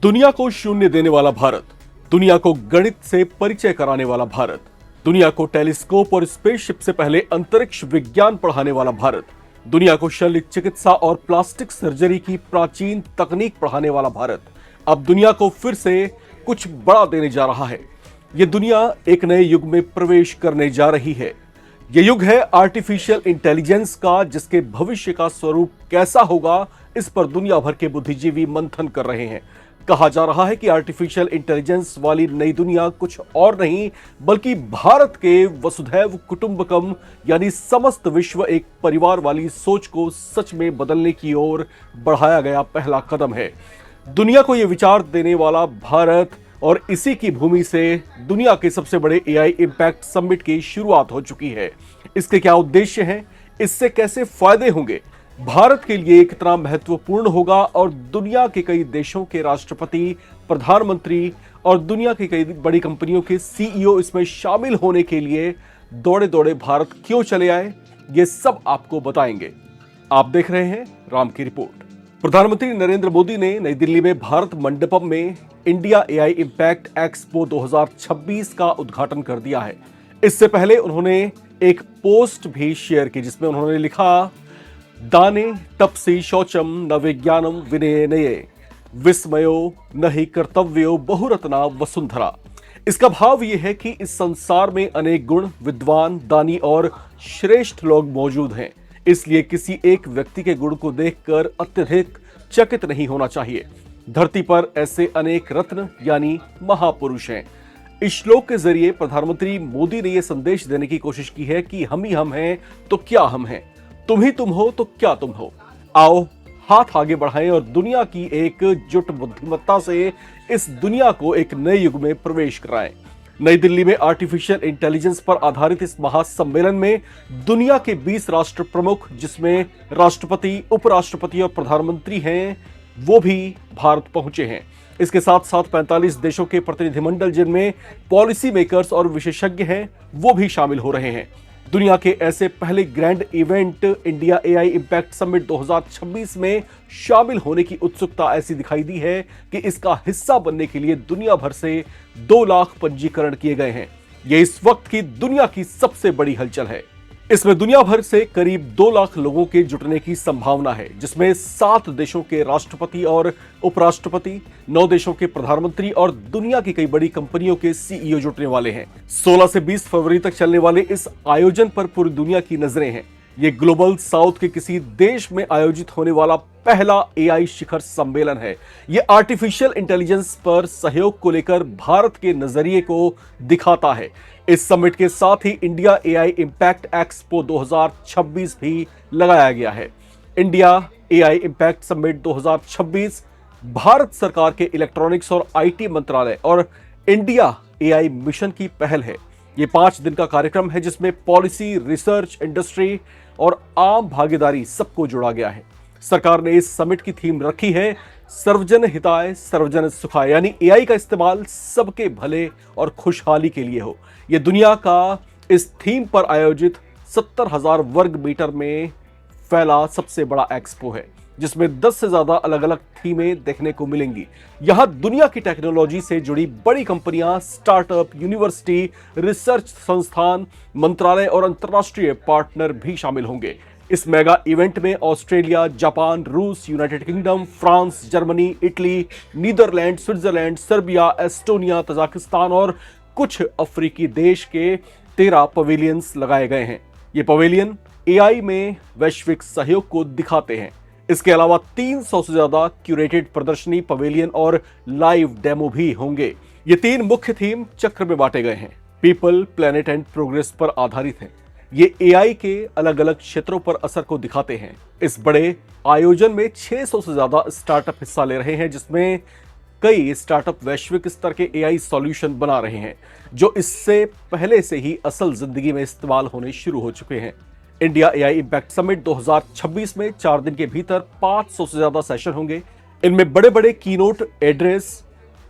दुनिया को शून्य देने वाला भारत, दुनिया को गणित से परिचय कराने वाला भारत, दुनिया को टेलीस्कोप और स्पेसशिप से पहले अंतरिक्ष विज्ञान पढ़ाने वाला भारत, दुनिया को शल्य चिकित्सा और प्लास्टिक सर्जरी की प्राचीन तकनीक पढ़ाने वाला भारत अब दुनिया को फिर से कुछ बड़ा देने जा रहा है। यह दुनिया एक नए युग में प्रवेश करने जा रही है। यह युग है आर्टिफिशियल इंटेलिजेंस का, जिसके भविष्य का स्वरूप कैसा होगा, इस पर दुनिया भर के बुद्धिजीवी मंथन कर रहे हैं। कहा जा रहा है कि आर्टिफिशियल इंटेलिजेंस वाली नई दुनिया कुछ और नहीं बल्कि भारत के वसुधैव कुटुंबकम यानी समस्त विश्व एक परिवार वाली सोच को सच में बदलने की ओर बढ़ाया गया पहला कदम है। दुनिया को यह विचार देने वाला भारत, और इसी की भूमि से दुनिया के सबसे बड़े एआई इंपैक्ट समिट की शुरुआत हो चुकी है। इसके क्या उद्देश्य हैं, इससे कैसे फायदे होंगे, भारत के लिए कितना महत्वपूर्ण होगा, और दुनिया के कई देशों के राष्ट्रपति, प्रधानमंत्री और दुनिया की कई बड़ी कंपनियों के सीईओ इसमें शामिल होने के लिए दौड़े दौड़े भारत क्यों चले आए, ये सब आपको बताएंगे। आप देख रहे हैं राम की रिपोर्ट। प्रधानमंत्री नरेंद्र मोदी ने नई दिल्ली में भारत मंडपम में इंडिया एआई इंपैक्ट एक्सपो 2026 का उद्घाटन कर दिया है। इससे पहले उन्होंने एक पोस्ट भी शेयर की जिसमें उन्होंने लिखा, दाने तपसी शौचम न विज्ञानम विनयनये विस्मयो न ही कर्तव्यो बहुरत्ना वसुंधरा। इसका भाव यह है कि इस संसार में अनेक गुण, विद्वान, दानी और श्रेष्ठ लोग मौजूद हैं, इसलिए किसी एक व्यक्ति के गुण को देखकर अत्यधिक चकित नहीं होना चाहिए। धरती पर ऐसे अनेक रत्न यानी महापुरुष हैं। इस श्लोक के जरिए प्रधानमंत्री मोदी ने यह संदेश देने की कोशिश की है कि हम ही हम हैं तो क्या हम हैं, तुम ही तुम हो तो क्या तुम हो। आओ हाथ आगे बढ़ाएं और दुनिया की एकजुट बुद्धिमत्ता से इस दुनिया को एक नए युग में प्रवेश कराएं। नई दिल्ली में आर्टिफिशियल इंटेलिजेंस पर आधारित इस महासम्मेलन में दुनिया के 20 राष्ट्र प्रमुख, जिसमें राष्ट्रपति, उपराष्ट्रपति और प्रधानमंत्री हैं, वो भी भारत पहुंचे हैं। इसके साथ साथ 45 देशों के प्रतिनिधिमंडल, जिनमें पॉलिसी मेकर्स और विशेषज्ञ हैं, वो भी शामिल हो रहे हैं। दुनिया के ऐसे पहले grand event India AI impact summit 2026 में शामिल होने की उत्सुकता ऐसी दिखाई दी है कि इसका हिस्सा बनने के लिए दुनिया भर से 2 लाख पंजीकरण किए गए हैं। यह इस वक्त की दुनिया की सबसे बड़ी हलचल है। इसमें दुनिया भर से करीब 2 लाख लोगों के जुटने की संभावना है, जिसमें 7 देशों के राष्ट्रपति और उपराष्ट्रपति, 9 देशों के प्रधानमंत्री और दुनिया की कई बड़ी कंपनियों के सीईओ जुटने वाले हैं। 16 से 20 फरवरी तक चलने वाले इस आयोजन पर पूरी दुनिया की नजरें हैं। ये ग्लोबल साउथ के किसी देश में आयोजित होने वाला पहला एआई शिखर सम्मेलन है। ये आर्टिफिशियल इंटेलिजेंस पर सहयोग को लेकर भारत के नजरिए को दिखाता है। इस समिट के साथ ही इंडिया एआई इंपैक्ट एक्सपो 2026 भी लगाया गया है। India AI impact summit 2026 Bharat सरकार के इलेक्ट्रॉनिक्स और आईटी मंत्रालय और इंडिया एआई मिशन की पहल है। ये 5 दिन का कार्यक्रम है, जिसमें पॉलिसी, रिसर्च, इंडस्ट्री और आम भागीदारी सबको जोड़ा गया है। सरकार ने इस समिट की थीम रखी है, सर्वजन हिताय सर्वजन सुखाय, यानी एआई का इस्तेमाल सबके भले और खुशहाली के लिए हो। यह दुनिया का इस थीम पर आयोजित 70,000 वर्ग मीटर में फैला सबसे बड़ा एक्सपो है, जिसमें 10 से ज्यादा अलग अलग थीमें देखने को मिलेंगी। यहां दुनिया की टेक्नोलॉजी से जुड़ी बड़ी कंपनियां, स्टार्टअप, यूनिवर्सिटी, रिसर्च संस्थान, मंत्रालय और अंतर्राष्ट्रीय पार्टनर भी शामिल होंगे। इस मेगा इवेंट में ऑस्ट्रेलिया, जापान, रूस, United Kingdom, France, Germany, Italy, Netherlands, Switzerland, Serbia, Estonia, Tajikistan और कुछ अफ्रीकी देश के 13 पवेलियंस लगाए गए हैं। ये पवेलियन एआई में वैश्विक सहयोग को दिखाते हैं। इसके अलावा 300 से ज्यादा क्यूरेटेड प्रदर्शनी, पवेलियन और लाइव डेमो भी होंगे। ये 3 मुख्य थीम चक्र में बांटे गए हैं। पीपल, प्लेनेट एंड प्रोग्रेस पर आधारित हैं। ये एआई के अलग अलग क्षेत्रों पर असर को दिखाते हैं। इस बड़े आयोजन में 600 से ज्यादा स्टार्टअप हिस्सा ले रहे हैं, जिसमें कई स्टार्टअप वैश्विक स्तर के एआई सॉल्यूशन बना रहे हैं, जो इससे पहले से ही असल जिंदगी में इस्तेमाल होने शुरू हो चुके हैं। इंडिया एआई इंपैक्ट समिट 2026 में 4 दिन के भीतर 500 से ज्यादा सेशन होंगे। इनमें बड़े बड़े कीनोट एड्रेस,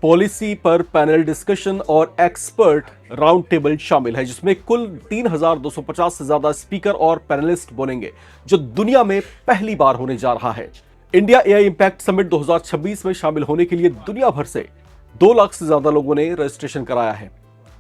पॉलिसी पर पैनल डिस्कशन और एक्सपर्ट राउंड टेबल शामिल है, जिसमें कुल 3,250 से ज्यादा स्पीकर और पैनलिस्ट बोलेंगे, जो दुनिया में पहली बार होने जा रहा है। इंडिया एआई इंपैक्ट समिट 2026 में शामिल होने के लिए दुनिया भर से 2 लाख से ज्यादा लोगों ने रजिस्ट्रेशन कराया है।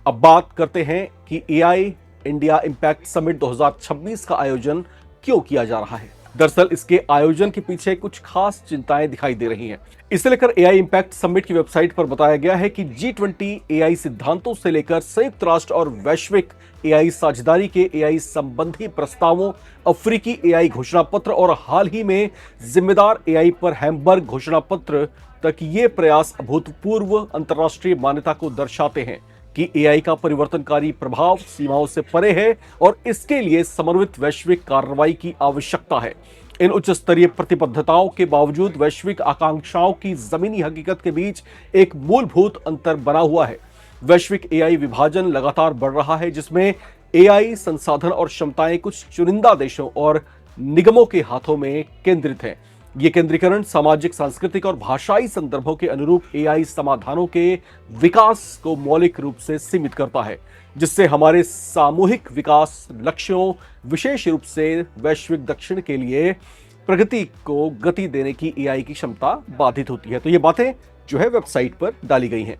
अब बात करते हैं कि एआई इंडिया इंपैक्ट समिट 2026 का आयोजन क्यों किया जा रहा है। दरअसल इसके आयोजन के पीछे कुछ खास चिंताएं दिखाई दे रही हैं। इसे लेकर एआई इंपैक्ट समिट की वेबसाइट पर बताया गया है कि G20 एआई सिद्धांतों से लेकर संयुक्त राष्ट्र और वैश्विक एआई साझेदारी के एआई संबंधी प्रस्तावों, अफ्रीकी एआई घोषणा पत्र और हाल ही में जिम्मेदार एआई पर हैम्बर्ग घोषणा पत्र तक ये प्रयास अभूतपूर्व अंतर्राष्ट्रीय मान्यता को दर्शाते हैं कि एआई का परिवर्तनकारी प्रभाव सीमाओं से परे है और इसके लिए समन्वित वैश्विक कार्रवाई की आवश्यकता है। इन उच्च स्तरीय प्रतिबद्धताओं के बावजूद वैश्विक आकांक्षाओं की जमीनी हकीकत के बीच एक मूलभूत अंतर बना हुआ है। वैश्विक एआई विभाजन लगातार बढ़ रहा है, जिसमें एआई संसाधन और क्षमताएं कुछ चुनिंदा देशों और निगमों के हाथों में केंद्रित हैं। ये केंद्रीकरण सामाजिक, सांस्कृतिक और भाषाई संदर्भों के अनुरूप एआई समाधानों के विकास को मौलिक रूप से सीमित करता है, जिससे हमारे सामूहिक विकास लक्ष्यों, विशेष रूप से वैश्विक दक्षिण के लिए प्रगति को गति देने की एआई की क्षमता बाधित होती है। तो ये बातें जो है वेबसाइट पर डाली गई हैं।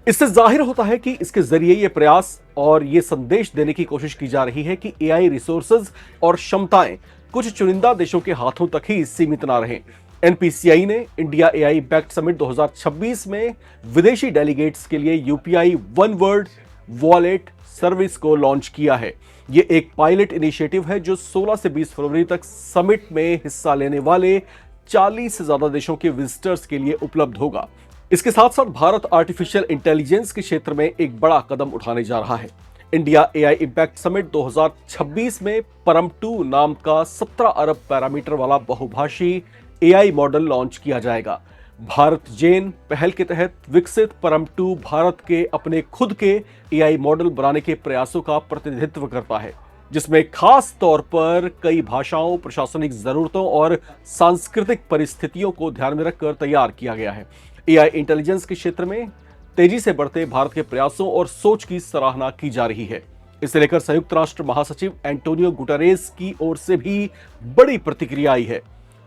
इससे जाहिर होता है कि इसके जरिए ये प्रयास और ये संदेश देने की कोशिश की जा रही है कि एआई रिसोर्सेज और क्षमताएं कुछ चुनिंदा देशों के हाथों तक ही सीमित ना रहें। एनपीसीआई ने इंडिया एआई इंपैक्ट समिट 2026 में विदेशी डेलीगेट्स के लिए UPI one world wallet service को लॉन्च किया है। ये एक पायलट इनिशिएटिव है जो 16 से 20 फरवरी तक समिट में हिस्सा लेने वाले 40 से ज्यादा देशों के विजिटर्स के लिए उपलब्ध होगा। इसके साथ साथ भारत आर्टिफिशियल इंटेलिजेंस के क्षेत्र में एक बड़ा कदम उठाने जा रहा है। इंडिया एआई इंपैक्ट समिट 2026 में परम 2 नाम का 17 अरब पैरामीटर वाला बहुभाषी एआई मॉडल लॉन्च किया जाएगा। भारत जेन पहल के तहत विकसित परम 2 भारत के अपने खुद के एआई मॉडल बनाने के प्रयासों का प्रतिनिधित्व करता है, जिसमें खास तौर पर कई भाषाओं, प्रशासनिक जरूरतों और सांस्कृतिक परिस्थितियों को ध्यान में रखकर तैयार किया गया है। एआई इंटेलिजेंस के क्षेत्र में तेजी से बढ़ते भारत के प्रयासों और सोच की सराहना की जा रही है। इसे लेकर संयुक्त राष्ट्र महासचिव एंटोनियो गुटेरेस की ओर से भी बड़ी प्रतिक्रिया आई है।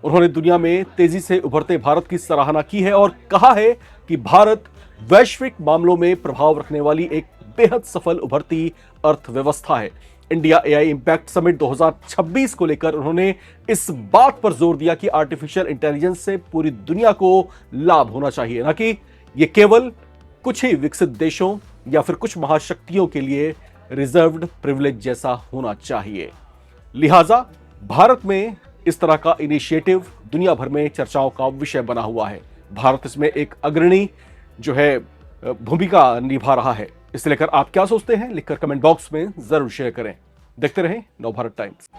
उन्होंने दुनिया में तेजी से उभरते भारत की सराहना की है और कहा है कि भारत वैश्विक मामलों में प्रभाव रखने वाली एक बेहद सफल उभरती अर्थव्यवस्था है। इंडिया एआई इंपैक्ट समिट 2026 को लेकर उन्होंने इस बात पर जोर दिया कि आर्टिफिशियल इंटेलिजेंस से पूरी दुनिया को लाभ होना चाहिए, न कि ये केवल कुछ ही विकसित देशों या फिर कुछ महाशक्तियों के लिए रिजर्व्ड प्रिविलेज जैसा होना चाहिए। लिहाजा भारत में इस तरह का इनिशिएटिव दुनिया भर में चर्चाओं का विषय बना हुआ है। भारत इसमें एक अग्रणी जो है भूमिका निभा रहा है। इसे लेकर आप क्या सोचते हैं, लिखकर कमेंट बॉक्स में जरूर शेयर करें। देखते रहें नवभारत टाइम्स।